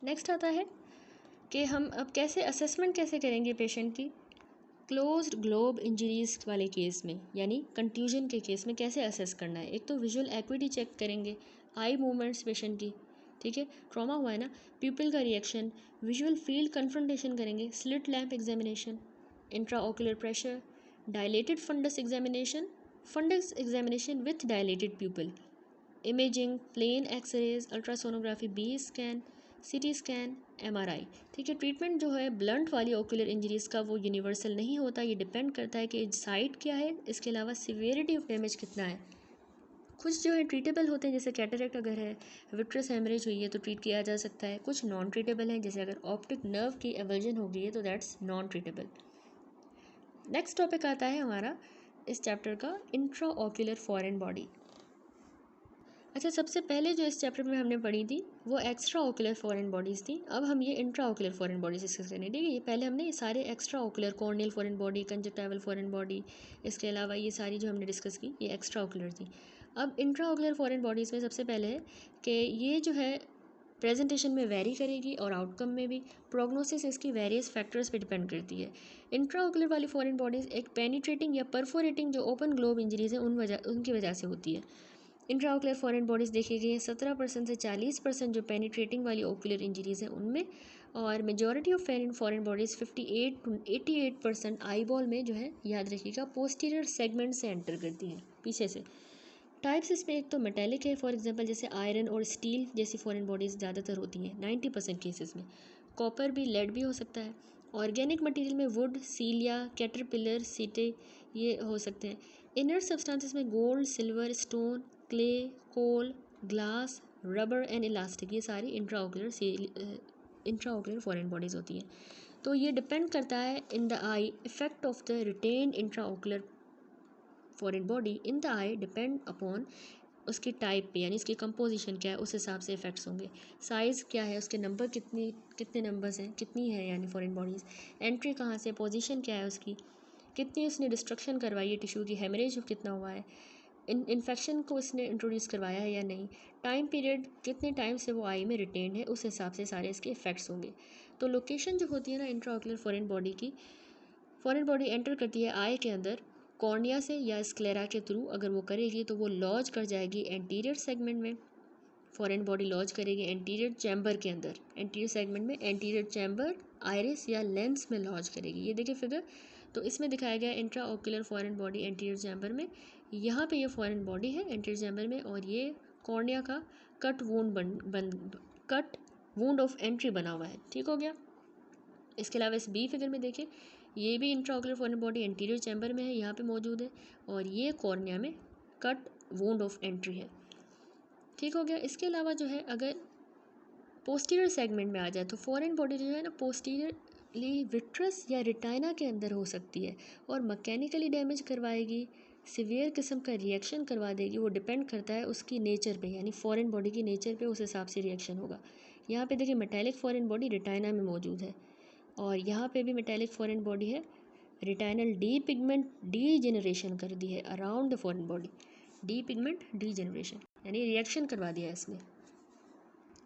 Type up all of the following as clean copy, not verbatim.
Next आता है कि हम अब कैसे असेसमेंट कैसे करेंगे पेशेंट की क्लोज्ड ग्लोब इंजरीज़ वाले केस में, यानी कंट्यूजन के केस में कैसे असेस करना है। एक तो विजुअल एक्विटी चेक करेंगे, आई मूवमेंट्स पेशेंट की, ठीक है, ट्रॉमा हुआ है ना, प्यूपिल का रिएक्शन, विजुअल फील्ड कन्फ्रंटेशन करेंगे, slit lamp examination, intraocular pressure, dilated fundus examination with dilated pupil, imaging, plain x-rays, ultrasonography, B scan, CT scan, MRI. ठीक है, ट्रीटमेंट जो है ब्लंट वाली ओकुलर इंजरीज़ का वो यूनिवर्सल नहीं होता, ये डिपेंड करता है कि साइट क्या है, इसके अलावा सिवियरिटी ऑफ डैमेज कितना है। कुछ जो है ट्रीटेबल होते हैं, जैसे कैटरेक्ट अगर है, विट्रस हेमरेज हुई है तो ट्रीट किया जा सकता है। कुछ नॉन ट्रीटेबल हैं, जैसे अगर ऑप्टिक नर्व की एवर्जन हो गई है तो that's non treatable. Next topic आता है हमारा इस चैप्टर का इंट्रा ऑक्यूलर फॉरेन बॉडी। अच्छा, सबसे पहले जो इस चैप्टर में हमने पढ़ी थी वो एक्स्ट्रा ऑकुलर फॉरेन बॉडीज़ थी। अब हम ये intra ocular foreign bodies discuss करेंगे, ठीक है। ये पहले हमने सारे extra ocular, corneal foreign body, conjunctival foreign body, इसके अलावा ये सारी जो हमने डिस्कस की ये एक्स्ट्रा ऑकुलर थी। अब इंट्रा ऑकुलर फॉरेन बॉडीज़ में सबसे पहले है कि ये जो है प्रेजेंटेशन में वेरी करेगी और आउटकम में भी। प्रोग्नोसिस इसकी वेरियस फैक्टर्स पे डिपेंड करती है। इंट्रा ऑकुलर वाली फॉरेन बॉडीज़ एक पेनिट्रेटिंग या परफोरेटिंग जो ओपन ग्लोब इंजरीज हैं उनकी वजह से होती है। इंट्राओकुलर फॉरेन बॉडीज़ देखी गई हैं 17% से 40% जो पेनिट्रेटिंग वाली ओकुलर इंजरीज़ हैं उनमें, और majority of foreign bodies 58 to 88% eye ball में जो है, याद रखिएगा, पोस्टीरियर सेगमेंट से एंटर करती हैं, पीछे से। टाइप्स इसमें एक तो मेटेलिक है, फॉर एग्जांपल जैसे आयरन और स्टील जैसी फॉरेन बॉडीज़ ज़्यादातर होती हैं 90% केसेस में। कॉपर भी, लेड भी हो सकता है। ऑर्गेनिक मटेरियल में वुड, सीलिया, कैटरपिलर, सीटे ये हो सकते हैं। इनर्ट सब्सटेंसेस में gold, silver, stone, clay, coal, glass, rubber and elastic, ये सारी इंट्राओकुलर फॉरेन बॉडीज़ होती हैं। तो ये डिपेंड करता है in the I effect of the retained intraocular foreign body in the I depend upon उसकी टाइप पे, यानी इसकी कंपोजिशन क्या है उस हिसाब से इफेक्ट्स होंगे। साइज़ क्या है, उसके नंबर कितने नंबर्स हैं, कितनी है यानी फॉरेन बॉडीज़, एंट्री कहाँ से, पोजीशन क्या है उसकी, कितनी उसने डिस्ट्रक्शन करवाई है टिश्यू की, हेमरेज कितना हुआ है, इन्फेक्शन को इसने इंट्रोड्यूस करवाया है या नहीं, टाइम पीरियड कितने टाइम से वो आई में रिटेन्ड है, उस हिसाब से सारे इसके इफ़ेक्ट्स होंगे। तो लोकेशन जो होती है ना इंट्राओकुलर फॉरेन बॉडी की, फॉरेन बॉडी एंटर करती है आई के अंदर कॉर्निया से या स्क्लेरा के थ्रू, अगर वो करेगी तो वो लॉज कर जाएगी एंटीरियर सेगमेंट में। फॉरेन बॉडी लॉज करेगी एंटीरियर चैम्बर के अंदर, एंटीरियर सेगमेंट में, एंटीरियर चैम्बर, आइरिस या लेंस में लॉज करेगी। ये देखिए फिगर, तो इसमें दिखाया गया intra ocular foreign body anterior chamber में। यहाँ पे ये फॉरेन बॉडी है एंटीरियर चैम्बर में, और ये कॉर्निया का कट वूंड ऑफ एंट्री बना हुआ है, ठीक हो गया। इसके अलावा इस बी फिगर में देखिए, ये भी intraocular foreign body anterior chamber में है, यहाँ पे मौजूद है, और ये कॉर्निया में कट वूंड ऑफ एंट्री है, ठीक हो गया। इसके अलावा जो है अगर पोस्टीरियर सेगमेंट में आ जाए तो फॉरेन बॉडी जो है ना पोस्टीरियरली विट्रस या रिटाइना के अंदर हो सकती है और मैकेनिकली डैमेज करवाएगी, सिवियर किस्म का रिएक्शन करवा देगी। वो डिपेंड करता है उसकी नेचर पे, यानी फॉरेन बॉडी की नेचर पे, उस हिसाब से रिएक्शन होगा। यहाँ पे देखिए मेटेलिक फॉरेन बॉडी रिटाइना में मौजूद है, और यहाँ पे भी मेटेलिक फॉरेन बॉडी है, रिटाइनल डी पिगमेंट डी जनरेशन कर दी है around the foreign body, D pigment D generation यानी रिएक्शन करवा दिया है इसने।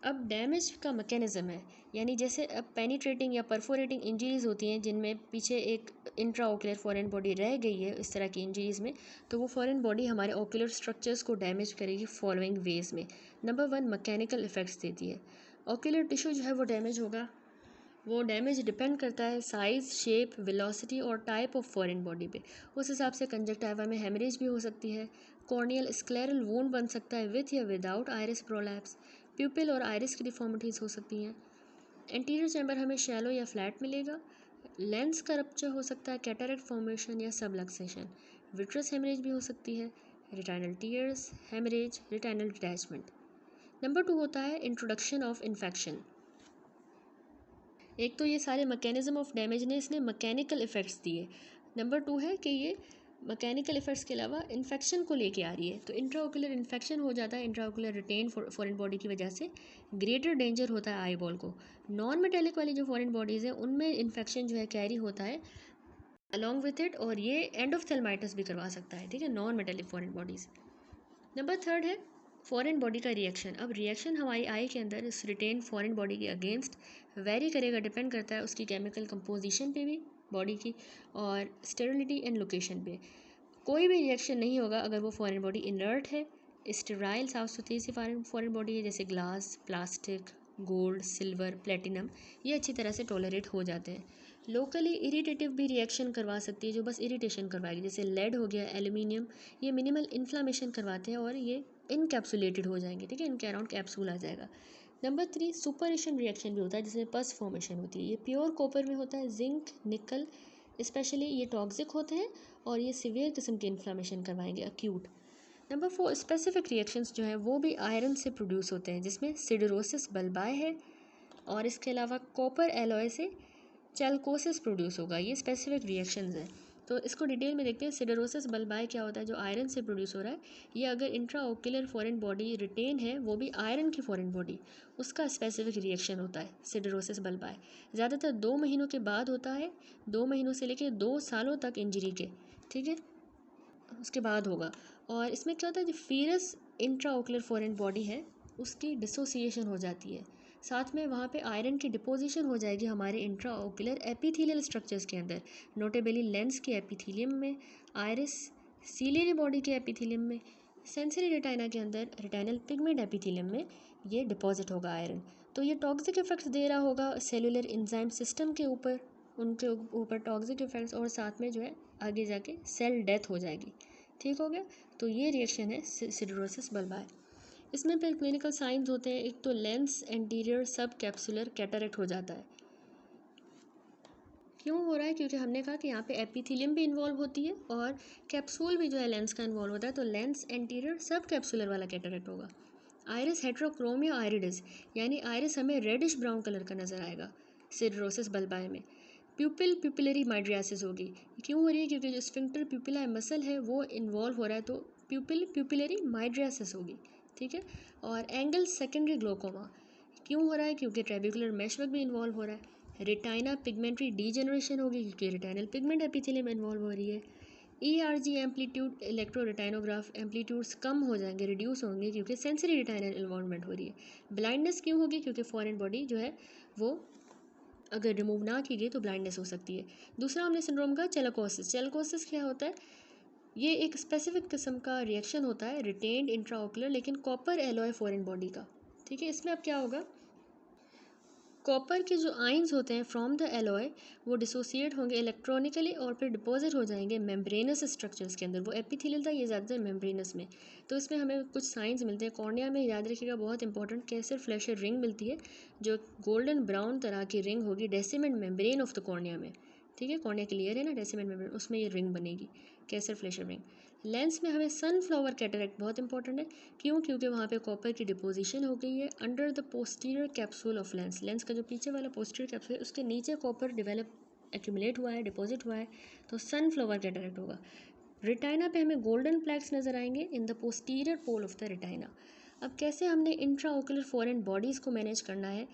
अब डैमेज का मैकेनिज्म है, यानी जैसे अब पेनिट्रेटिंग या परफोरेटिंग इंजरीज़ होती हैं जिनमें पीछे एक इंट्राओकुलर फॉरेन बॉडी रह गई है इस तरह की इंजरीज़ में, तो वो फॉरेन बॉडी हमारे ओकुलर स्ट्रक्चर्स को डैमेज करेगी फॉलोइंग वेज में। नंबर 1, मैकेनिकल इफेक्ट्स देती है। ओकुलर टिश्यू जो है वो डैमेज होगा, वो डैमेज डिपेंड करता है साइज़, शेप, वेलोसिटी और टाइप ऑफ फॉरेन बॉडी पे, उस हिसाब से कंजक्टाइवा में हेमरेज भी हो सकती है, कॉर्नियल स्क्लेरल वूंड बन सकता है विथ या विदाउट आइरिस प्रोलैप्स, प्यूपिल और आइरिस की डिफॉर्मिटीज़ हो सकती हैं। एंटीरियर चैम्बर हमें शैलो या फ्लैट मिलेगा, लेंस का रप्चर हो सकता है, कैटरेक्ट फॉर्मेशन या सबलक्सेशन, विट्रस हेमरेज भी हो सकती है, रिटाइनल टीयर्स, हेमरेज, रिटाइनल डिटैचमेंट। नंबर 2 होता है इंट्रोडक्शन ऑफ इन्फेक्शन। एक तो ये सारे मैकेनिज्म ऑफ डैमेज ने इसने मैकेनिकल इफ़ेक्ट्स दिए, नंबर 2 है कि ये मैकेनिकल इफेक्ट्स के अलावा इन्फेक्शन को लेके आ रही है, तो इंट्राओकुलर इन्फेक्शन हो जाता है इंट्राओकुलर रिटेन फॉरेन बॉडी की वजह से, ग्रेटर डेंजर होता है आई बॉल को। नॉन मेटेलिक वाली जो फॉरेन बॉडीज़ हैं उनमें इन्फेक्शन जो है कैरी होता है अलॉन्ग विथ इट, और ये एंडोफ्थेल्माइटिस भी करवा सकता है, ठीक है, non metallic foreign bodies. Number 3 है फॉरेन बॉडी का रिएक्शन, अब रिएक्शन हमारी आई के अंदर इस रिटेन फॉरेन बॉडी के अगेंस्ट वेरी करेगा, डिपेंड करता है उसकी केमिकल कंपोजिशन पे भी बॉडी की, और स्टेरिलिटी एंड लोकेशन पे। कोई भी रिएक्शन नहीं होगा अगर वो फॉरेन बॉडी इनर्ट है, स्टेराइल साफ सुथरी सी फॉरेन बॉडी है, जैसे glass, plastic, gold, silver, platinum, ये अच्छी तरह से टॉलरेट हो जाते हैं। लोकली इरिटेटिव भी रिएक्शन करवा सकती है, जो बस इरिटेशन करवाएगी, जैसे लेड हो गया, एल्यूमिनियम, ये मिनिमल इन्फ्लामेशन करवाते हैं और ये इनकैप्सुलेटेड हो जाएंगे, ठीक है, इनके अराउंड कैप्सूल आ जाएगा। नंबर 3 सुपरेशन रिएक्शन भी होता है, जिसमें पस फॉर्मेशन होती है, ये प्योर कॉपर में होता है, जिंक, निकल स्पेशली ये टॉक्सिक होते हैं और ये सीवियर किस्म के इन्फ्लामेशन करवाएंगे, अक्यूट। नंबर 4 स्पेसिफिक रिएक्शंस जो हैं वो भी आयरन से प्रोड्यूस होते हैं, जिसमें सिडरोसिस बल्बाई है, और इसके अलावा कॉपर एलॉय से चैल्कोसिस प्रोड्यूस होगा, ये स्पेसिफिक रिएक्शंस हैं। तो इसको डिटेल में देखते हैं। सिडरोसिस बल्बाई क्या होता है, जो आयरन से प्रोड्यूस हो रहा है, ये अगर इंट्राओक्यूलर फॉरेन बॉडी रिटेन है, वो भी आयरन की फॉरेन बॉडी, उसका स्पेसिफिक रिएक्शन होता है सिडरोसिस बल्बाई। ज़्यादातर 2 महीनों के बाद होता है, 2 महीनों से लेकर 2 सालों तक इंजरी के, ठीक है, उसके बाद होगा। और इसमें क्या होता है, जो फीरस इंट्राओक्यूलर फॉरेन बॉडी है उसकी डिसोसिएशन हो जाती है, साथ में वहाँ पे आयरन की डिपोजिशन हो जाएगी हमारे इंट्राओक्यूलर एपिथेलियल स्ट्रक्चर्स के अंदर, नोटेबली लेंस के एपिथेलियम में, आयरिस सीलियरी बॉडी के एपिथेलियम में, सेंसरी रेटाइना के अंदर रेटाइनल पिगमेंट एपिथेलियम में ये डिपॉजिट होगा आयरन। तो ये टॉक्सिक इफेक्ट्स दे रहा होगा सेलुलर इंजाइम सिस्टम के ऊपर, उनके ऊपर टॉक्सिक इफेक्ट्स, और साथ में जो है आगे जाके सेल डेथ हो जाएगी, ठीक हो गया। तो ये रिएक्शन है सिडरोसिस बल्बाई। इसमें फिर क्लिनिकल साइंस होते हैं, एक तो लेंस एंटीरियर सब कैप्सुलर कैटरेक्ट हो जाता है। क्यों हो रहा है, क्योंकि हमने कहा कि यहाँ पे एपिथेलियम भी इन्वॉल्व होती है और कैप्सूल भी जो है लेंस का इन्वॉल्व होता है, तो लेंस एंटीरियर सब कैप्सुलर वाला कैटरेक्ट होगा। आयरिस हेट्रोक्रोमिया आयरिडिस, यानी आयरिस हमें रेडिश ब्राउन कलर का नजर आएगा सिडरोसिस बल्बाई में। प्यूपिलरी माइड्रियासिस होगी, क्यों हो रही है, क्योंकि जो स्फिंक्टर प्यूपिला मसल है वो इन्वॉल्व हो रहा है, तो प्यूपिलरी माइड्रियासिस होगी, ठीक है। और एंगल सेकेंडरी ग्लोकोमा क्यों हो रहा है, क्योंकि ट्रेबिकुलर मेशवर्क भी इन्वॉल्व हो रहा है। रेटाइना पिगमेंट्री डीजेनरेशन होगी, क्योंकि रेटाइनल पिगमेंट एपिथेलियम इन्वॉल्व हो रही है। ERG एम्पलीट्यूड इलेक्ट्रो रेटाइनोग्राफ एम्पलीट्यूड्स कम हो जाएंगे, रिड्यूस होंगे, क्योंकि सेंसरी रेटाइनल इन्वॉल्वमेंट हो रही है। ब्लाइंडनेस क्यों होगी, क्योंकि फॉरेन बॉडी जो है वो अगर रिमूव ना की गई तो ब्लाइंडनेस हो सकती है। दूसरा हमने सिंड्रोम का चेलकोसिस। चेलकोसिस क्या होता है, ये एक स्पेसिफिक किस्म का रिएक्शन होता है रिटेन्ड इंट्राओक्यूलर लेकिन कॉपर एलॉय फॉरेन बॉडी का, ठीक है। इसमें अब क्या होगा, कॉपर के जो आइंस होते हैं फ्रॉम द एलॉय वो डिसोसिएट होंगे इलेक्ट्रॉनिकली और फिर डिपॉजिट हो जाएंगे मेम्ब्रेनस स्ट्रक्चर्स के अंदर। वो एपिथेलियल था, ये ज़्यादातर मेम्ब्रेनस में। तो इसमें हमें कुछ साइंस मिलते हैं। कॉर्निया में याद रखिएगा बहुत इंपॉर्टेंट, कैसर फ्लैशर रिंग मिलती है, जो गोल्डन ब्राउन तरह की रिंग होगी डेसिमेंट मेम्ब्रेन ऑफ द कॉर्निया में, ठीक है। कॉर्निया क्लियर है ना, डेसिमेंट मेम्ब्रेन, उसमें ये रिंग बनेगी, कैसर फ्लैशर रिंग। लेंस में हमें सनफ्लावर कैटरेक्ट बहुत इंपॉर्टेंट है, क्यों, क्योंकि वहाँ पे कॉपर की डिपोजिशन हो गई है under the posterior capsule of lens. Lens का जो पीछे वाला पोस्टीरियर कैप्सूल है उसके नीचे कॉपर डेवलप एक्यूमुलेट हुआ है, डिपॉजिट हुआ है, तो सनफ्लावर कैटरेक्ट होगा। रेटाइना पे हमें गोल्डन प्लैक्स नजर आएंगे in the posterior pole of the retina. अब कैसे हमने इंट्राओक्यूलर फॉरेन बॉडीज़ को मैनेज करना है,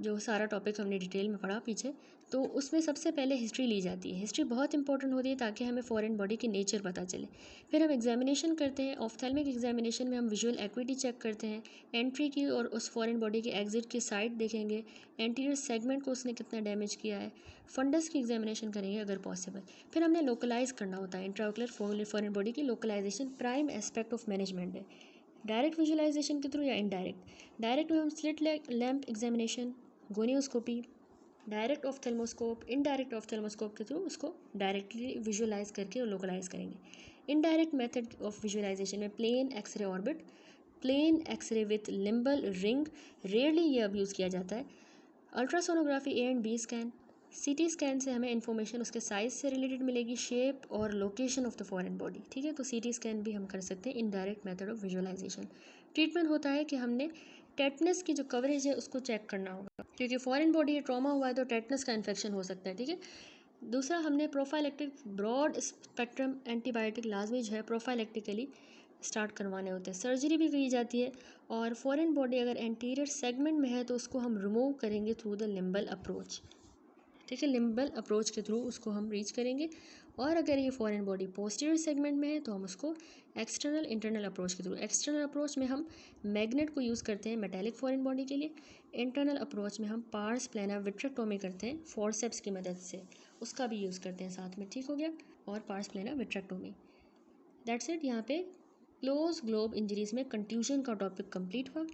जो सारा टॉपिक हमने डिटेल में पढ़ा पीछे, तो उसमें सबसे पहले हिस्ट्री ली जाती है। हिस्ट्री बहुत इंपॉर्टेंट होती है ताकि हमें फॉरेन बॉडी की नेचर पता चले। फिर हम एग्जामिनेशन करते हैं। ऑफ्थेल्मिक एग्जामिनेशन में हम विजुअल एक्विटी चेक करते हैं, एंट्री की और उस फॉरेन बॉडी के एग्जिट की साइड देखेंगे, एंटीरियर सेगमेंट को उसने कितना डैमेज किया है, फंडस की एग्जामिनेशन करेंगे अगर पॉसिबल। फिर हमने लोकलाइज करना होता है। इंट्राओक्यूलर फॉरेन बॉडी की localization prime aspect of management है, डायरेक्ट विजुअलाइजेशन के थ्रू या इनडायरेक्ट। डायरेक्ट में हम slit lamp examination, gonioscopy, direct ophthalmoscope, indirect ophthalmoscope के थ्रू उसको डायरेक्टली विजुअलाइज करके और लोकलाइज करेंगे। इनडायरेक्ट मेथड ऑफ विजुअलाइजेशन में plain x-ray orbit, plain x-ray with limbal ring, rarely ये अब यूज़ किया जाता है। Ultrasonography A and B scan, CT scan से हमें इन्फॉर्मेशन उसके साइज़ से रिलेटेड मिलेगी, शेप और location of the foreign body, ठीक है। तो CT स्कैन भी हम कर सकते हैं, indirect method of visualisation. Treatment होता है कि हमने टेटनस की जो कवरेज है उसको चेक करना होगा, क्योंकि फॉरेन बॉडी ट्रॉमा हुआ है तो टेटनस का इन्फेक्शन हो सकता है, ठीक है। दूसरा हमने प्रोफाइलेक्टिक ब्रॉड स्पेक्ट्रम एंटीबायोटिक लाजमी जो है प्रोफाइलेक्टिकली स्टार्ट करवाने होते हैं। सर्जरी भी की जाती है, और फॉरेन बॉडी अगर एंटीरियर सेगमेंट में है तो उसको हम रिमूव करेंगे थ्रू द लिम्बल अप्रोच, ठीक है, लिम्बल अप्रोच के थ्रू उसको हम रीच करेंगे। और अगर ये फॉरेन बॉडी पोस्टीरियर सेगमेंट में है तो हम उसको एक्सटर्नल इंटरनल अप्रोच के थ्रू, एक्सटर्नल अप्रोच में हम मैग्नेट को यूज़ करते हैं मेटेलिक फॉरेन बॉडी के लिए, इंटरनल अप्रोच में हम पार्स प्लाना विट्रेक्टोमी करते हैं फोर्सेप्स की मदद से, उसका भी यूज़ करते हैं साथ में, ठीक हो गया। और pars plana vitrectomy, that's it. यहाँ पे क्लोज ग्लोब इंजरीज़ में कंट्यूजन का टॉपिक कंप्लीट हुआ।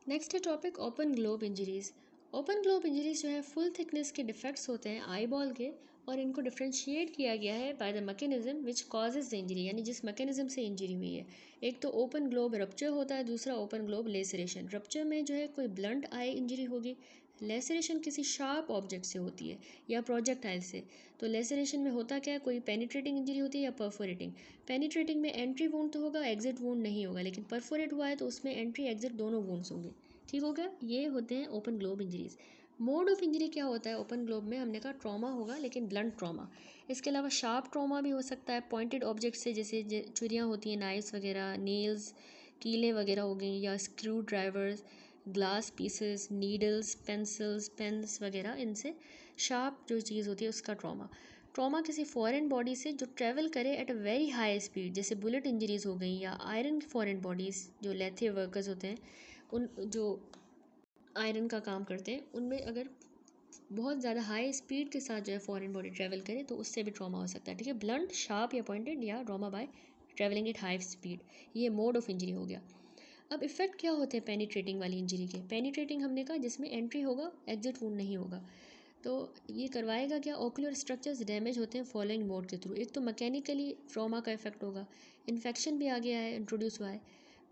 नेक्स्ट है topic open globe injuries. Open globe injuries जो है फुल थिकनेस के डिफेक्ट्स होते हैं आई बॉल के, और इनको डिफ्रेंशिएट किया गया है by the mechanism which causes the injury, यानी जिस मैकेनिज्म से इंजरी हुई है। एक तो ओपन ग्लोब रप्चर होता है, दूसरा ओपन ग्लोब लेसरेशन। रप्चर में जो है कोई ब्लंट आई इंजरी होगी, लेसरेशन किसी शार्प ऑब्जेक्ट से होती है या प्रोजेक्टाइल से। तो लेसरेशन में होता क्या है, कोई पेनिट्रेटिंग इंजरी होती है या परफोरेटिंग। पेनिट्रेटिंग में एंट्री वूंड तो होगा, एग्जिट वूंड नहीं होगा, लेकिन परफोरेट हुआ है तो उसमें एंट्री एग्जिट दोनों वूंड्स होंगे, ठीक हो गया। ये होते हैं open globe injuries. Mode of injury क्या होता है ओपन ग्लोब में, हमने कहा ट्रॉमा होगा, लेकिन ब्लंट ट्रॉमा। इसके अलावा शार्प ट्रॉमा भी हो सकता है पॉइंटेड ऑब्जेक्ट से, जैसे छुरियाँ होती हैं, नाइफ्स वगैरह, नेल्स, कीलें वगैरह हो गई, या screwdrivers, glass pieces, needles, pencils, pens वगैरह, इनसे शार्प जो चीज़ होती है उसका ट्रॉमा। ट्रॉमा किसी फॉरेन बॉडी से जो ट्रैवल करे at a very high speed, जैसे बुलेट इंजरीज हो गई, या आयरन फॉरेन बॉडीज़ जो लेथे वर्कर्स होते हैं, उन जो आयरन का काम करते हैं, उनमें अगर बहुत ज़्यादा हाई स्पीड के साथ जो है फॉरेन बॉडी ट्रैवल करे तो उससे भी ट्रॉमा हो सकता है, ठीक है। ब्लंट, शार्प या पॉइंटेड, या trauma bye travelling at high speed, ये मोड ऑफ इंजरी हो गया। अब इफेक्ट क्या होते हैं पेनिट्रेटिंग वाली इंजरी के। पेनिट्रेटिंग हमने कहा जिसमें एंट्री होगा, एग्जिट वूंड नहीं होगा। तो ये करवाएगा क्या, ओकुलर स्ट्रक्चर्स डैमेज होते हैं फॉलोइंग मोड के थ्रू। एक तो मैकेनिकली ट्रॉमा का इफेक्ट होगा, इन्फेक्शन भी आ गया है, इंट्रोड्यूस हुआ है।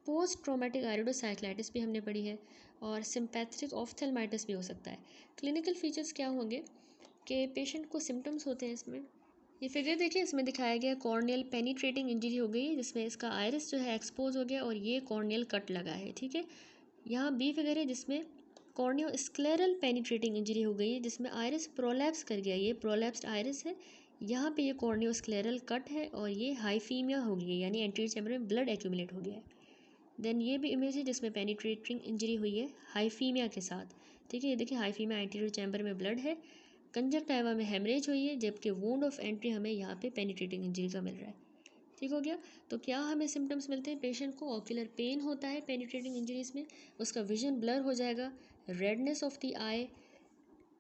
पोस्ट ट्रॉमेटिक आयरोडोसाइक्लाइटिस भी हमने पढ़ी है, और सिंपैथेटिक ऑफ्थेल्माइटिस भी हो सकता है। क्लिनिकल फीचर्स क्या होंगे कि पेशेंट को सिम्टम्स होते हैं इसमें। ये फिगर देखिए, इसमें दिखाया गया कॉर्नियल पेनिट्रेटिंग इंजरी हो गई है, जिसमें इसका आयरिस जो है एक्सपोज हो गया और ये कॉर्नियल कट लगा है, ठीक है। यहाँ बी फिगर है जिसमें कॉर्नियो स्क्लेरल पेनिट्रेटिंग इंजरी हो गई है, जिसमें आयरिस प्रोलैप्स कर गया, ये प्रोलैप्स्ड आयरिस है। यहाँ पे ये कॉर्नियो स्क्लेरल कट है, और ये हाइफीमिया हो गई है, यानी एंटीरियर चैम्बर में ब्लड एक्यूमुलेट हो गया है। देन ये भी इमेज है जिसमें पेनिट्रेटिंग इंजरी हुई है हाइफीमिया के साथ, ठीक है। ये देखिए हाइफीमिया, एंटीरियर चैम्बर में ब्लड है, कंजक्टाइवा में हेमरेज हुई है, जबकि वूंड ऑफ एंट्री हमें यहाँ पे पेनिट्रेटिंग इंजरी का मिल रहा है, ठीक हो गया। तो क्या हमें सिम्टम्स मिलते हैं, पेशेंट को ऑक्यूलर पेन होता है पेनिट्रेटिंग इंजरीज में, उसका विजन ब्लर हो जाएगा, रेडनेस ऑफ द आई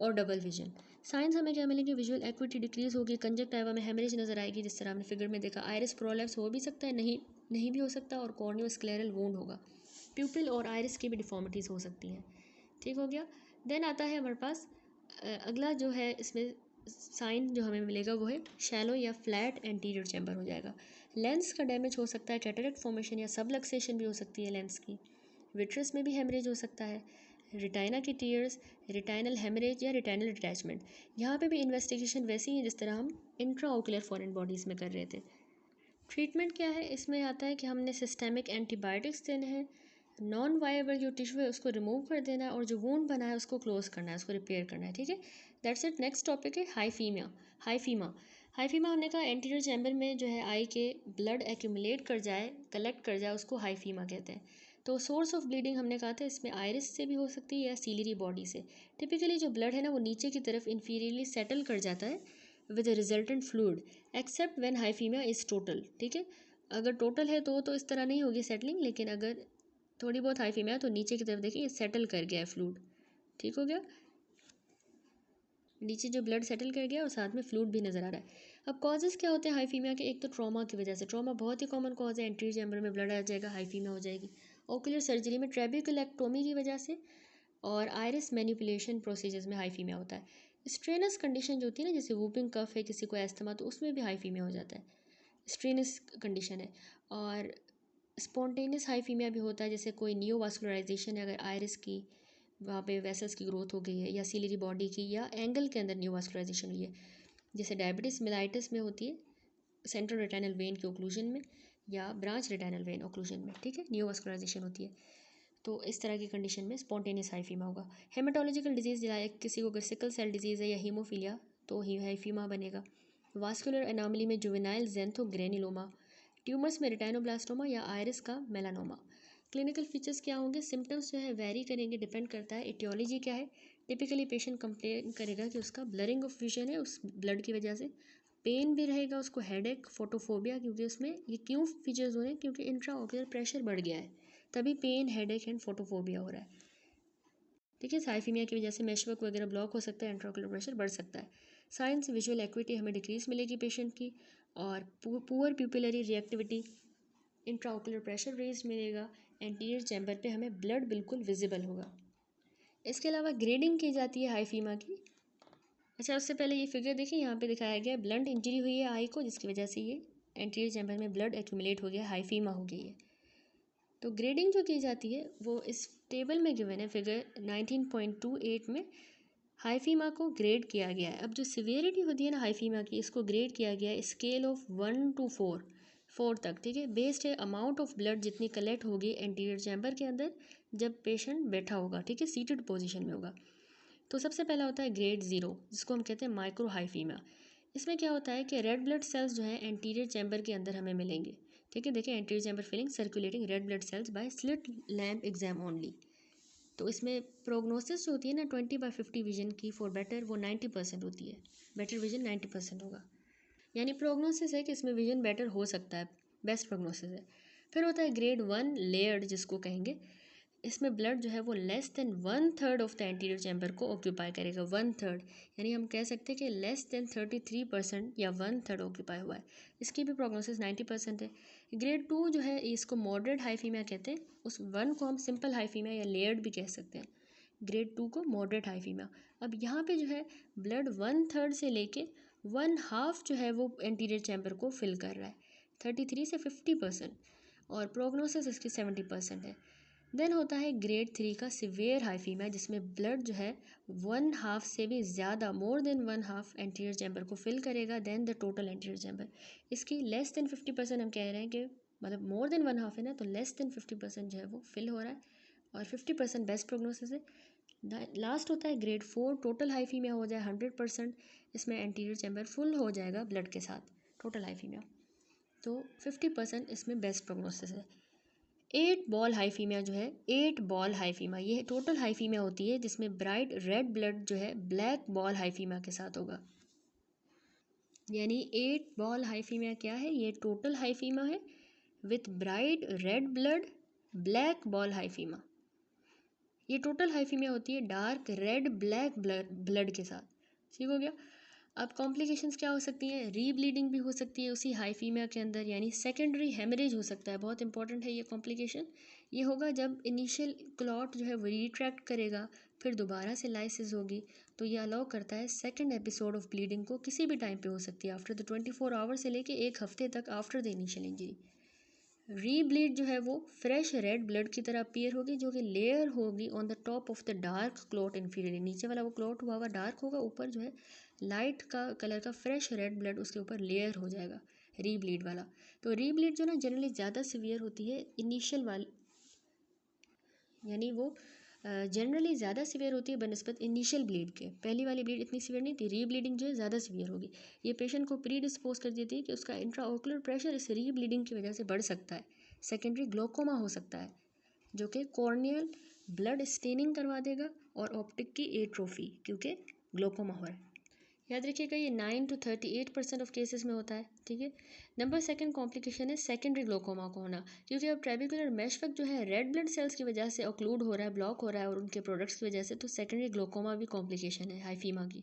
और डबल विजन। साइंस हमें क्या मिलेंगे, विजुअल एक्विटी डिक्रीज होगी, कंजक्टाइवा में हेमरेज नजर आएगी, जिस तरह हमने फिगर में देखा। आयरिस प्रोलैप्स हो भी सकता है, नहीं भी हो सकता, और कॉर्नियो स्क्लेरल वूंड होगा। प्यूपिल और आयरिस की भी डिफॉर्मिटीज़ हो सकती हैं, ठीक हो गया। देन आता है हमारे पास अगला जो है, इसमें साइन जो हमें मिलेगा वो है शैलो या फ्लैट एंटीरियर चैम्बर हो जाएगा। लेंस का डैमेज हो सकता है, कैटरेक्ट फॉर्मेशन या सबलक्सेशन भी हो सकती है लेंस की। विट्रस में भी हेमरेज हो सकता है, रिटाइना की टीयर्स, रिटाइनल हेमरेज या रिटाइनल डिटैचमेंट। यहाँ पे भी इन्वेस्टिगेशन वैसी ही है जिस तरह हम इंट्रा ओकुलर फॉरेन बॉडीज़ में कर रहे थे। ट्रीटमेंट क्या है, इसमें आता है कि हमने सिस्टेमिक एंटीबायोटिक्स देने हैं, नॉन वायबल जो टिश्यू है उसको रिमूव कर देना है, और जो वूंड बना है उसको क्लोज करना है, उसको रिपेयर करना है, ठीक है। That's it. नेक्स्ट टॉपिक है हाइफीमा हमने कहा एंटीरियर चैम्बर में जो है आई के ब्लड एक्यूमुलेट कर जाए, कलेक्ट कर जाए, उसको हाइफीमा कहते हैं। तो सोर्स ऑफ ब्लीडिंग हमने कहा था इसमें आयरिस से भी हो सकती है या सीलरी बॉडी से। टिपिकली जो ब्लड है ना वो नीचे की तरफ इन्फीरियरली सेटल कर जाता है with resultant fluid, except when hyphema is total, ठीक है। अगर टोटल है तो इस तरह नहीं होगी सेटलिंग, लेकिन अगर थोड़ी बहुत हाइफीमिया तो नीचे की तरफ देखिए सेटल कर गया है फ्लूइड, ठीक हो गया। नीचे जो ब्लड सेटल कर गया और साथ में फ्लूइड भी नज़र आ रहा है। अब कॉजेज़ क्या होते हैं हाइफीमिया के, एक तो ट्रॉमा की वजह से, ट्रॉमा बहुत ही कॉमन कॉज है, एंटीरियर चैम्बर में ब्लड आ जाएगा, हाइफीमिया हो जाएगी। ओकुलर सर्जरी में ट्रेबेकुलेक्टोमी की वजह से, और आयरिस मैनिपुलेशन प्रोसीजर्स में हाइफीमिया होता है। स्ट्रेनस कंडीशन जो होती है ना, जैसे वूपिंग कफ है, किसी को एस्थमा, तो उसमें भी हाइफीमिया हो जाता है, स्ट्रेनस कंडीशन है। और स्पॉन्टेनियस हाइफीमिया भी होता है, जैसे कोई नियोवास्कुलराइजेशन है, अगर आयरिस की वहाँ पे वेसल्स की ग्रोथ हो गई है, या सीलरी बॉडी की, या एंगल के अंदर नियोवास्कुलराइजेशन हुई है, जैसे डायबिटीज़ मिलाइटिस में होती है सेंट्रल रेटाइनल वेन के ओक्लूजन में, या ब्रांच रेटाइनल वेन ओक्लूजन में, ठीक है, नियोवास्कुलराइजेशन होती है। तो इस तरह की कंडीशन में स्पॉन्टेनियस हाइफीमा होगा। हेमाटोलॉजिकल डिजीज़ लाइक किसी को अगर सिकल सेल डिजीज़ है या हीमोफीलिया तो ही हाइफीमा बनेगा। वास्कुलर एनॉमली में जुवेनाइल जेंथोग्रेनिलोमा, ट्यूमर्स में रेटाइनोब्लास्टोमा या आयरिस का मेलानोमा। क्लिनिकल फीचर्स क्या होंगे, सिम्टम्स जो है वेरी करेंगे, डिपेंड करता है एटियोलॉजी क्या है। टिपिकली पेशेंट कंप्लेन करेगा कि उसका ब्लरिंग ऑफ विजन है उस ब्लड की वजह से, पेन भी रहेगा उसको, हेडेक, फोटोफोबिया, क्योंकि उसमें ये क्यों फीचर्स हो रहे हैं, क्योंकि इंट्रा ऑक्यूलर प्रेशर बढ़ गया है, तभी पेन, हेडेक एंड फोटोफोबिया हो रहा है। ठीक है, हाइफीमिया की वजह से मेशवर्क वगैरह ब्लॉक हो सकता है, इंट्रा ऑक्यूलर प्रेशर बढ़ सकता है। साइंस विजुअल एक्विटी हमें डिक्रीज मिलेगी पेशेंट की, और poor pupillary reactivity, intraocular pressure raise मिलेगा, एंटीरियर चैम्बर पे हमें ब्लड बिल्कुल विजिबल होगा। इसके अलावा ग्रेडिंग की जाती है हाइफीमा की। अच्छा, उससे पहले ये फिगर देखिए, यहाँ पे दिखाया गया है ब्लंट इंजरी हुई है आई को, जिसकी वजह से ये एंटीरियर चैम्बर में ब्लड एक्यूमुलेट हो गया, हाइफीमा हो गई है। तो ग्रेडिंग जो की जाती है वो इस टेबल में गिवन है, फिगर 19.28 में हाइफीमा को ग्रेड किया गया है। अब जो सिवियरिटी होती है ना हाइफीमा की, इसको ग्रेड किया गया है स्केल ऑफ 1 to 4 तक। ठीक है, बेस्ड है अमाउंट ऑफ ब्लड जितनी कलेक्ट होगी एंटीरियर चैम्बर के अंदर जब पेशेंट बैठा होगा, ठीक है, सीटेड पोजीशन में होगा। तो सबसे पहला होता है ग्रेड 0, जिसको हम कहते हैं माइक्रो हाइफीमा। इसमें क्या होता है कि रेड ब्लड सेल्स जो है एंटीरियर चैम्बर के अंदर हमें मिलेंगे। ठीक है, देखिए anterior chamber filling circulating red blood cells by slit lamp exam only. तो इसमें प्रोग्नोसिस जो होती है ना 20/50 विजन की फॉर बेटर, वो 90% होती है, बेटर विजन 90% होगा, यानी प्रोग्नोसिस है कि इसमें विजन बेटर हो सकता है, बेस्ट प्रोग्नोसिस है। फिर होता है ग्रेड 1 लेयर्ड, जिसको कहेंगे, इसमें ब्लड जो है वो less than 1/3 of the anterior chamber को ऑक्यूपाई करेगा, 1/3, यानी हम कह सकते हैं कि लेस देन 33% या 1/3 ऑक्यूपाई हुआ है। इसकी भी प्रोग्नोसिस 90% है। ग्रेड 2 जो है इसको मॉडरेट हाइफीमिया कहते हैं, उस 1 को हम सिंपल हाइफीमिया या लेयर्ड भी कह सकते हैं, ग्रेड 2 को मॉडरेट हाइफीमिया। अब यहाँ पे जो है ब्लड 1/3 से लेके 1/2 जो है वो एंटीरियर चैम्बर को फिल कर रहा है, 33 से 50%, और प्रोग्नोसिस इसकी 70% है। देन होता है ग्रेड 3 का सिवियर हाइफीमिया, जिसमें ब्लड जो है 1/2 से भी ज़्यादा, मोर देन 1/2 एंटीरियर चैम्बर को फिल करेगा than the total anterior chamber. इसकी लेस देन 50% हम कह रहे हैं कि मतलब मोर देन 1/2 है ना, तो लेस देन 50% जो है वो फिल हो रहा है, और 50% बेस्ट प्रोग्नोसिस है। लास्ट होता है ग्रेड 4, टोटल हाइफीमिया हो जाए 100%, इसमें एंटीरियर चैम्बर फुल हो जाएगा ब्लड के साथ, टोटल हाइफीमिया, तो 50% इसमें बेस्ट प्रोग्नोसिस है। 8 बॉल हाइफीमिया जो है, 8 बॉल हाइफीमिया, ये टोटल हाइफीमिया होती है जिसमें ब्राइट रेड ब्लड जो है ब्लैक बॉल हाइफीमिया के साथ होगा, यानी 8 बॉल हाइफीमिया क्या है, ये टोटल हाइफीमिया है with bright red blood black ball hyphema. ये टोटल हाइफीमिया होती है डार्क रेड ब्लैक ब्लड के साथ। ठीक हो गया। अब कॉम्प्लिकेशंस क्या हो सकती हैं, रीब्लीडिंग भी हो सकती है उसी हाइफीमिया के अंदर, यानी सेकेंडरी हेमरेज हो सकता है, बहुत इंपॉर्टेंट है ये कॉम्प्लिकेशन। ये होगा जब इनिशियल क्लॉट जो है वो रिट्रैक्ट करेगा, फिर दोबारा से लाइसिस होगी, तो ये अलाउ करता है सेकेंड एपिसोड ऑफ ब्लीडिंग को, किसी भी टाइम पे हो सकती है, आफ्टर द 24 आवर से लेके 1 हफ्ते तक आफ्टर द इनिशियल इंजरी। रीब्लीड जो है वो फ्रेश रेड ब्लड की तरह अपीयर होगी, जो कि लेयर होगी on the top of the dark clot inferior, नीचे वाला वो क्लॉट हुआ हुआ डार्क होगा, ऊपर जो है लाइट का कलर का फ्रेश रेड ब्लड उसके ऊपर लेयर हो जाएगा, रीब्लीड वाला। तो रीब्लीड जो ना जनरली ज़्यादा सीवियर होती है इनिशियल वाली, यानी वो जनरली ज़्यादा सीवियर होती है बनस्पत इनिशियल ब्लीड के, पहली वाली ब्लीड इतनी सीवियर नहीं थी, रीब्लीडिंग जो है ज़्यादा सीवियर होगी। ये पेशेंट को प्री डिस्पोज कर देती है कि उसका इंट्राओकुलर प्रेशर इस रीब्लीडिंग की वजह से बढ़ सकता है, सेकेंडरी ग्लोकोमा हो सकता है, जो कि कॉर्नियल ब्लड स्टेनिंग करवा देगा, और ऑप्टिक की एट्रोफी, क्योंकि ग्लोकोमा हो रहा है। याद रखिएगा ये 9 to 38% ऑफ केसेस में होता है। ठीक है, नंबर सेकंड कॉम्प्लिकेशन है सेकेंडरी ग्लोकोमा को होना, क्योंकि अब ट्रेबिकुलर मेशवर्क जो है रेड ब्लड सेल्स की वजह से ऑक्लूड हो रहा है, ब्लॉक हो रहा है, और उनके प्रोडक्ट्स की वजह से, तो सेकेंडरी ग्लोकोमा भी कॉम्प्लिकेशन है हाइफीमा की।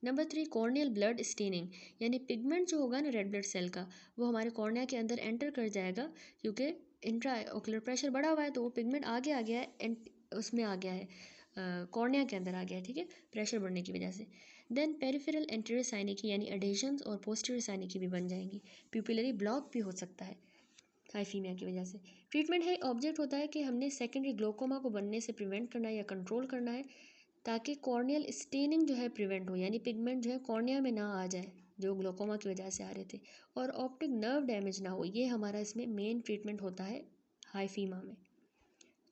नंबर 3 कॉर्नियल ब्लड स्टेनिंग, यानी पिगमेंट जो होगा ना रेड ब्लड सेल का, वो हमारे कॉर्निया के अंदर एंटर कर जाएगा, क्योंकि इंट्रा ऑक्यूलर प्रेशर बढ़ा हुआ है, तो वो पिगमेंट आगे आ गया है, उसमें आ गया है, कॉर्निया के अंदर आ गया है। ठीक है, प्रेशर बढ़ने की वजह से। देन पेरिफेरल एंटीरियर साइनिकी यानी एडेशंस और पोस्टीरियर साइनिकी भी बन जाएंगी, प्यूपिलरी ब्लॉक भी हो सकता है हाइफीमिया की वजह से। ट्रीटमेंट है ऑब्जेक्ट होता है कि हमने सेकेंडरी ग्लोकोमा को बनने से प्रिवेंट करना है या कंट्रोल करना है, ताकि कॉर्नियल स्टेनिंग जो है प्रिवेंट हो, यानी पिगमेंट जो है कॉर्निया में ना आ जाए जो ग्लोकोमा की वजह से आ रहे थे, और ऑप्टिक नर्व डैमेज ना हो, ये हमारा इसमें मेन ट्रीटमेंट होता है हाइफीमा में।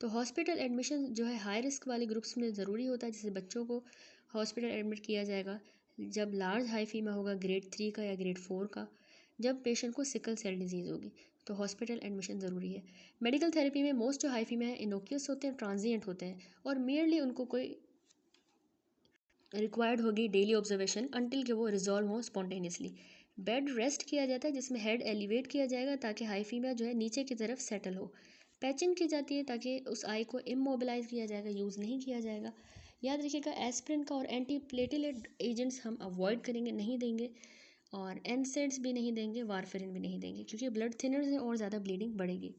तो हॉस्पिटल एडमिशन जो है हाई रिस्क वाले ग्रुप्स में ज़रूरी होता है, जैसे बच्चों को हॉस्पिटल एडमिट किया जाएगा जब लार्ज हाइफीमा होगा, ग्रेड 3 का या ग्रेड 4 का, जब पेशेंट को सिकल सेल डिजीज़ होगी, तो हॉस्पिटल एडमिशन ज़रूरी है। मेडिकल थेरेपी में मोस्ट जो हाइफीमा है इनोक्यूस होते हैं, ट्रांजिएंट होते हैं और मेयरली उनको कोई रिक्वायर्ड होगी डेली ऑब्जर्वेशन अंटिल के वो रिजॉल्व हो स्पॉन्टेनियसली। बेड रेस्ट किया जाता है जिसमें हेड एलिवेट किया जाएगा ताकि हाइफीमा जो है नीचे की तरफ सेटल हो। पैचिंग की जाती है ताकि उस आई को इमोबिलाइज किया जाएगा, यूज़ नहीं किया जाएगा। याद रखिएगा एस्प्रिन का और एंटी प्लेटेलेट एजेंट्स हम अवॉइड करेंगे, नहीं देंगे, और एनसेड्स भी नहीं देंगे, वारफेरिन भी नहीं देंगे क्योंकि ब्लड थिनर से और ज़्यादा ब्लीडिंग बढ़ेगी।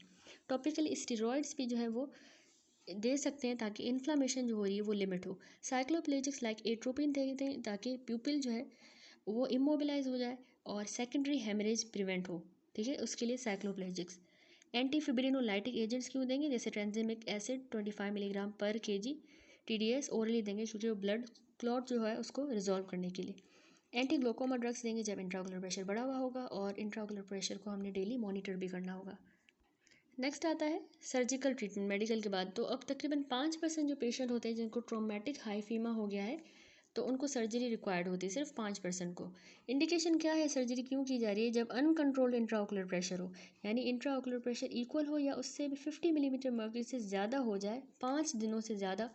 टॉपिकल स्टीरॉयड्स भी जो है वो दे सकते हैं ताकि इन्फ्लामेशन जो हो रही है वो लिमिट हो। साइक्लोप्लेजिक्स लाइक एट्रोपिन देते हैं ताकि प्यूपिल जो है वो इमोबिलाइज हो जाए और सेकेंडरी हेमरेज प्रिवेंट हो। ठीक है, उसके लिए साइक्लोप्लेजिक्स। एंटी फिब्रिनोलाइटिक एजेंट्स क्यों देंगे, जैसे ट्रांजेमिक एसिड 25 मिलीग्राम पर केजी TDS ओरली देंगे क्योंकि वो ब्लड क्लॉट जो है उसको रिजॉल्व करने के लिए। एंटी ग्लोकोमा ड्रग्स देंगे जब इंट्राओकुलर प्रेशर बढ़ा हुआ होगा और इंट्राओकुलर प्रेशर को हमने डेली मॉनिटर भी करना होगा। नेक्स्ट आता है सर्जिकल ट्रीटमेंट मेडिकल के बाद। तो अब तकरीबन 5% जो पेशेंट होते हैं जिनको ट्रॉमेटिक हाइफीमा हो गया है तो उनको सर्जरी रिक्वायर्ड होती है, सिर्फ 5% को। इंडिकेशन क्या है, सर्जरी क्यों की जा रही है, जब अनकंट्रोल्ड इंट्राओकुलर प्रेशर हो, यानी इंट्राओकुलर प्रेशर इक्वल हो या उससे भी 50 मिलीमीटर मर्क्यूरी से ज़्यादा हो जाए, 5 दिनों से ज़्यादा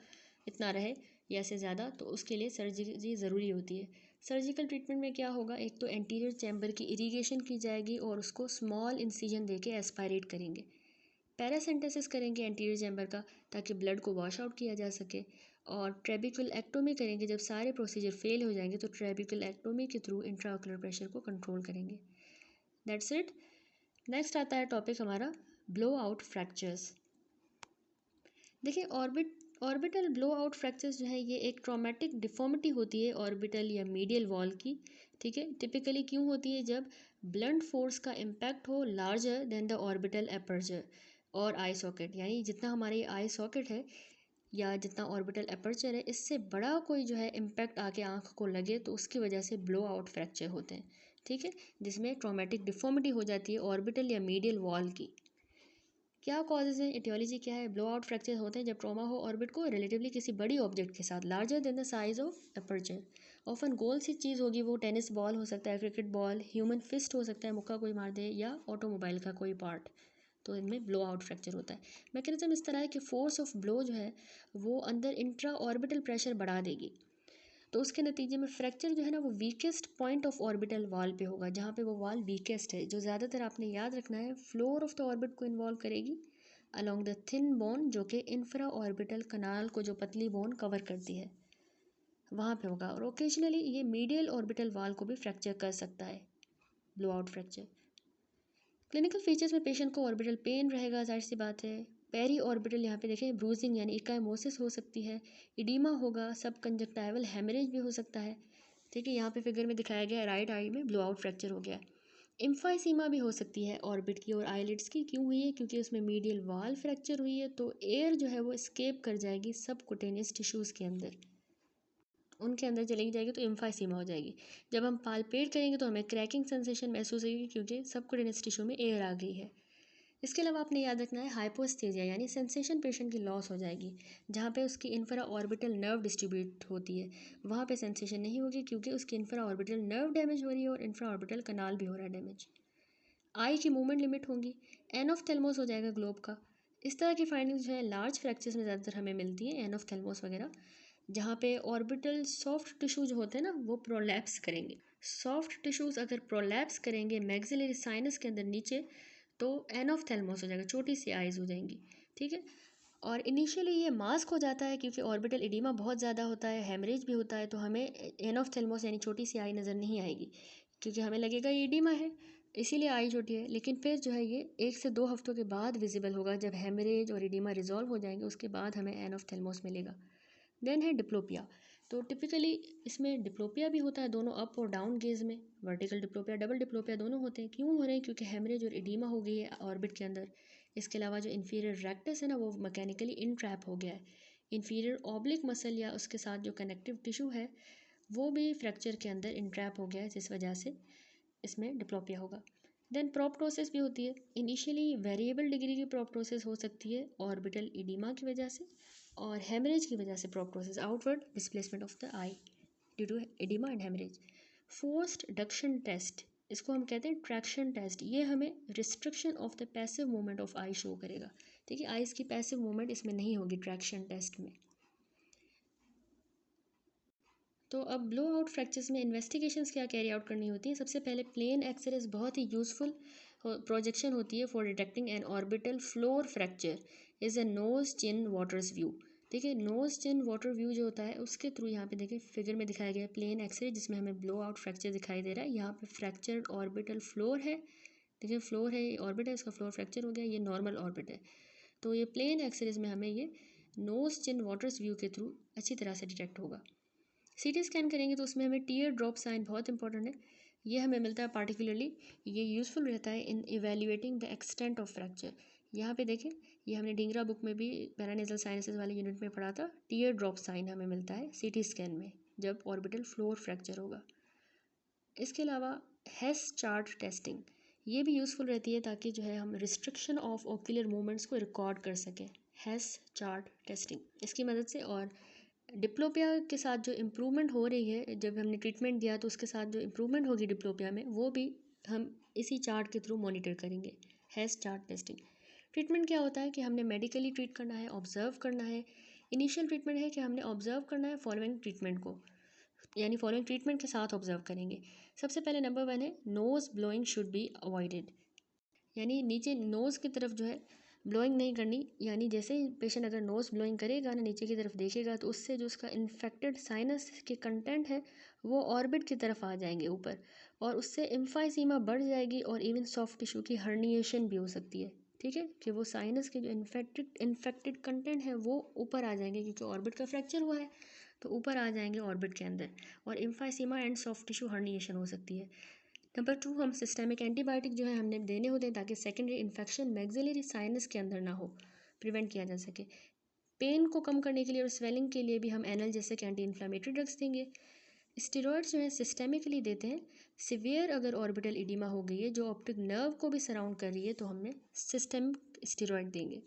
इतना रहे या से ज़्यादा, तो उसके लिए सर्जरी ज़रूरी होती है। सर्जिकल ट्रीटमेंट में क्या होगा, एक तो एंटीरियर चैम्बर की इरीगेशन की जाएगी और उसको स्मॉल इंसिजन देके एस्पायरेट करेंगे। पैरासेंटेसिस करेंगे एंटीरियर चैम्बर का ताकि ब्लड को वॉश आउट किया जा सके, और ट्रेबिकल एक्टोमी करेंगे। जब सारे प्रोसीजर फेल हो जाएंगे तो ट्रेबिकल एक्टोमी के थ्रू इंट्राओकुलर प्रेशर को कंट्रोल करेंगे। That's it. नेक्स्ट आता है टॉपिक हमारा ब्लो आउट फ्रैक्चर्स। देखिए ऑर्बिटल ब्लो आउट फ्रैक्चर्स जो है ये एक ट्रॉमेटिक डिफॉर्मिटी होती है ऑर्बिटल या मीडियल वॉल की। ठीक है, टिपिकली क्यों होती है, जब ब्लंट फोर्स का इम्पैक्ट हो larger than the orbital aperture और आई सॉकेट, यानी जितना हमारे आई सॉकेट है या जितना ऑर्बिटल एपर्चर है इससे बड़ा कोई जो है इम्पैक्ट आके आँख को लगे तो उसकी वजह से ब्लो आउट फ्रैक्चर होते हैं। ठीक है, जिसमें ट्रॉमेटिक डिफॉर्मिटी हो जाती है ऑर्बिटल या मीडियल वॉल की। क्या कॉजेज हैं, एटियोलॉजी क्या है, ब्लो आउट फ्रैक्चर होते हैं जब ट्रॉमा हो ऑर्बिट को रिलेटिवली किसी बड़ी ऑब्जेक्ट के साथ larger than the size of aperture. Often गोल सी चीज़ होगी, वो टेनिस बॉल हो सकता है, क्रिकेट बॉल, ह्यूमन फिस्ट हो सकता है, मुक्का कोई मार दे, या ऑटोमोबाइल का कोई पार्ट, तो इनमें ब्लो आउट फ्रैक्चर होता है। मैकेनिज्म इस तरह है कि फोर्स ऑफ ब्लो जो है वो अंदर इंट्रा ऑर्बिटल प्रेशर बढ़ा देगी, तो उसके नतीजे में फ्रैक्चर जो है ना वो वीकेस्ट पॉइंट ऑफ ऑर्बिटल वाल पे होगा, जहाँ पे वो वाल वीकेस्ट है, जो ज़्यादातर आपने याद रखना है फ्लोर ऑफ द ऑर्बिट को इन्वॉल्व करेगी अलोंग द थिन बोन, जो कि इंफ्रा ऑर्बिटल कनाल को जो पतली बोन कवर करती है वहाँ पे होगा। और ओकेजनली ये मीडियल ऑर्बिटल वाल को भी फ्रैक्चर कर सकता है, blow out fracture. Clinical features में पेशेंट को ऑर्बिटल पेन रहेगा, जाहिर सी बात है। पेरी ऑर्बिटल यहाँ पे देखें ब्रूजिंग यानी इकाइमोसिस हो सकती है, इडीमा होगा, सब कंजक्टाइवल हेमरेज भी हो सकता है। ठीक है, यहाँ पे फिगर में दिखाया गया है राइट आई में ब्लो आउट फ्रैक्चर हो गया। इम्फाइसीमा भी हो सकती है ऑर्बिट की और आईलिड्स की, क्यों हुई है, क्योंकि उसमें मीडियल वाल फ्रैक्चर हुई है तो एयर जो है वो एस्केप कर जाएगी सब कुटेनियस टिश्यूज़ के अंदर, उनके अंदर चली जाएगी तो इम्फाइसीमा हो जाएगी। जब हम पालपेट करेंगे तो हमें क्रैकिंग सेंसेशन महसूस होगी क्योंकि सबकुटेनियस टिश्यू में एयर आ गई है। इसके अलावा आपने याद रखना है हाइपोस्थेसिया यानी सेंसेशन पेशेंट की लॉस हो जाएगी, जहाँ पे उसकी इंफ्रा ऑर्बिटल नर्व डिस्ट्रीब्यूट होती है वहाँ पे सेंसेशन नहीं होगी क्योंकि उसकी इंफ्रा ऑर्बिटल नर्व डैमेज हो रही है और इंफ्रा ऑर्बिटल कनाल भी हो रहा है डैमेज। आई की मूवमेंट लिमिट होंगी, एन ऑफ थैलमोस हो जाएगा ग्लोब का। इस तरह की फाइंडिंग्स जो है लार्ज फ्रैक्चर्स में ज़्यादातर हमें मिलती हैं, एन ऑफ थैलमोस वगैरह, जहाँ पे ऑर्बिटल सॉफ्ट टिश्यू जो होते हैं ना वो प्रोलैप्स करेंगे। सॉफ्ट टिश्यूज़ अगर प्रोलैप्स करेंगे मैक्सिलरी साइनस के अंदर नीचे तो एन ऑफ थैलमोस हो जाएगा, छोटी सी आइज़ हो जाएंगी। ठीक है, और इनिशियली ये मास्क हो जाता है क्योंकि ऑर्बिटल एडिमा बहुत ज़्यादा होता है, हेमरेज भी होता है, तो हमें एन ऑफ थैलमोस यानी छोटी सी आई नज़र नहीं आएगी क्योंकि हमें लगेगा ये एडिमा है इसीलिए आई छोटी है। लेकिन फिर जो है ये 1 से 2 हफ्तों के बाद विजिबल होगा, जब हेमरेज और एडिमा रिजॉल्व हो जाएंगे उसके बाद हमें एन ऑफ थैलमोस मिलेगा। देन है डिप्लोपिया। तो टिपिकली इसमें डिप्लोपिया भी होता है दोनों अप और डाउन गेज में, वर्टिकल डिप्लोपिया डबल डिप्लोपिया दोनों होते हैं। क्यों हो रहे हैं, क्योंकि हेमरेज और एडिमा हो गई है ऑर्बिट के अंदर। इसके अलावा जो इन्फीरियर रेक्टस है ना वो मैकेनिकली इनट्रैप हो गया है। इन्फीरियर ऑब्लिक मसल या उसके साथ जो कनेक्टिव टिश्यू है वो भी फ्रैक्चर के अंदर इनट्रैप हो गया है, जिस वजह से इसमें डिप्लोपिया होगा। देन प्रोप्टोसिस भी होती है, इनिशियली वेरिएबल डिग्री की प्रोप्टोसिस हो सकती है ऑर्बिटल एडिमा की वजह से, और हेमरेज की वजह से proptosis outward displacement of the eye due to oedema and haemorrhage. Forced duction test इसको हम कहते हैं ट्रैक्शन टेस्ट। ये हमें restriction of the passive movement of eye show करेगा। ठीक है, आइज़ की पैसिव मूवमेंट इसमें नहीं होगी ट्रैक्शन टेस्ट में। तो अब ब्लो आउट फ्रैक्चर्स में इन्वेस्टिगेशंस क्या कैरी आउट करनी होती है। सबसे पहले प्लेन एक्सरेज बहुत ही यूजफुल प्रोजेक्शन होती है for detecting N orbital floor fracture is a knows chin waters view. देखिए नोज चिन वाटर व्यू जो होता है उसके थ्रू यहाँ पे देखिए फिगर में दिखाया गया है प्लेन एक्सरे जिसमें हमें ब्लो आउट फ्रैक्चर दिखाई दे रहा है। यहाँ पे फ्रैक्चर्ड ऑर्बिटल फ्लोर है, देखिए फ्लोर है, ये ऑर्बिट है, इसका फ्लोर फ्रैक्चर हो गया, ये नॉर्मल ऑर्बिट है। तो ये प्लेन एक्सरेज में हमें ये नोज चिन वाटर्स व्यू के थ्रू अच्छी तरह से डिटेक्ट होगा। सीटी स्कैन करेंगे तो उसमें हमें टीयर ड्रॉप साइन बहुत इंपॉर्टेंट है, ये हमें मिलता है पार्टिकुलरली, ये यूज़फुल रहता है in evaluating the extent of fracture. यहाँ पे देखें, ये हमने डिंगरा बुक में भी पैरानेजल साइनसेस वाले यूनिट में पढ़ा था, टीयर ड्रॉप साइन हमें मिलता है सीटी स्कैन में जब ऑर्बिटल फ्लोर फ्रैक्चर होगा। इसके अलावा हेस चार्ट टेस्टिंग ये भी यूज़फुल रहती है ताकि जो है हम रिस्ट्रिक्शन ऑफ ओक्यूलर मूवमेंट्स को रिकॉर्ड कर सकें। हेस चार्ट टेस्टिंग इसकी मदद से, और डिप्लोपिया के साथ जो इम्प्रूवमेंट हो रही है, जब हमने ट्रीटमेंट दिया तो उसके साथ जो इम्प्रूवमेंट होगी डिप्लोपिया में वो भी हम इसी चार्ट के थ्रू मॉनिटर करेंगे। हेस चार्ट टेस्टिंग। ट्रीटमेंट क्या होता है कि हमने मेडिकली ट्रीट करना है, ऑब्जर्व करना है। इनिशियल ट्रीटमेंट है कि हमने ऑब्जर्व करना है फॉलोइंग ट्रीटमेंट को, यानी फॉलोइंग ट्रीटमेंट के साथ ऑब्जर्व करेंगे। सबसे पहले नंबर 1 है nose blowing should be avoided, यानी नीचे नोज़ की तरफ जो है ब्लोइंग नहीं करनी। यानी जैसे ही पेशेंट अगर नोज़ ब्लोइंग करेगा ना, नीचे की तरफ देखेगा, तो उससे जो उसका इन्फेक्टेड साइनस के कंटेंट है वो ऑर्बिट की तरफ आ जाएंगे ऊपर, और उससे एम्फाइसीमा बढ़ जाएगी और इवन सॉफ्ट टिश्यू की हर्निएशन भी हो सकती है। ठीक है, कि वो साइनस के जो इन्फेक्टेड कंटेंट है वो ऊपर आ जाएंगे क्योंकि ऑर्बिट का फ्रैक्चर हुआ है, तो ऊपर आ जाएंगे ऑर्बिट के अंदर, और emphysema and soft tissue herniation हो सकती है। नंबर 2, हम सिस्टेमिक एंटीबायोटिक जो है हमने देने होते हैं ताकि सेकेंडरी इन्फेक्शन मैक्सिलरी साइनस के अंदर ना हो, प्रिवेंट किया जा सके। पेन को कम करने के लिए और स्वेलिंग के लिए भी हम एनाल्जेसिक एंटी इन्फ्लामेटरी ड्रग्स देंगे। स्टेरॉइड्स जो है सिस्टेमिकली देते हैं। सिवियर अगर ऑर्बिटल इडीमा हो गई है जो ऑप्टिक नर्व को भी सराउंड कर रही है तो हमने सिस्टेमिक स्टेरॉइड देंगे।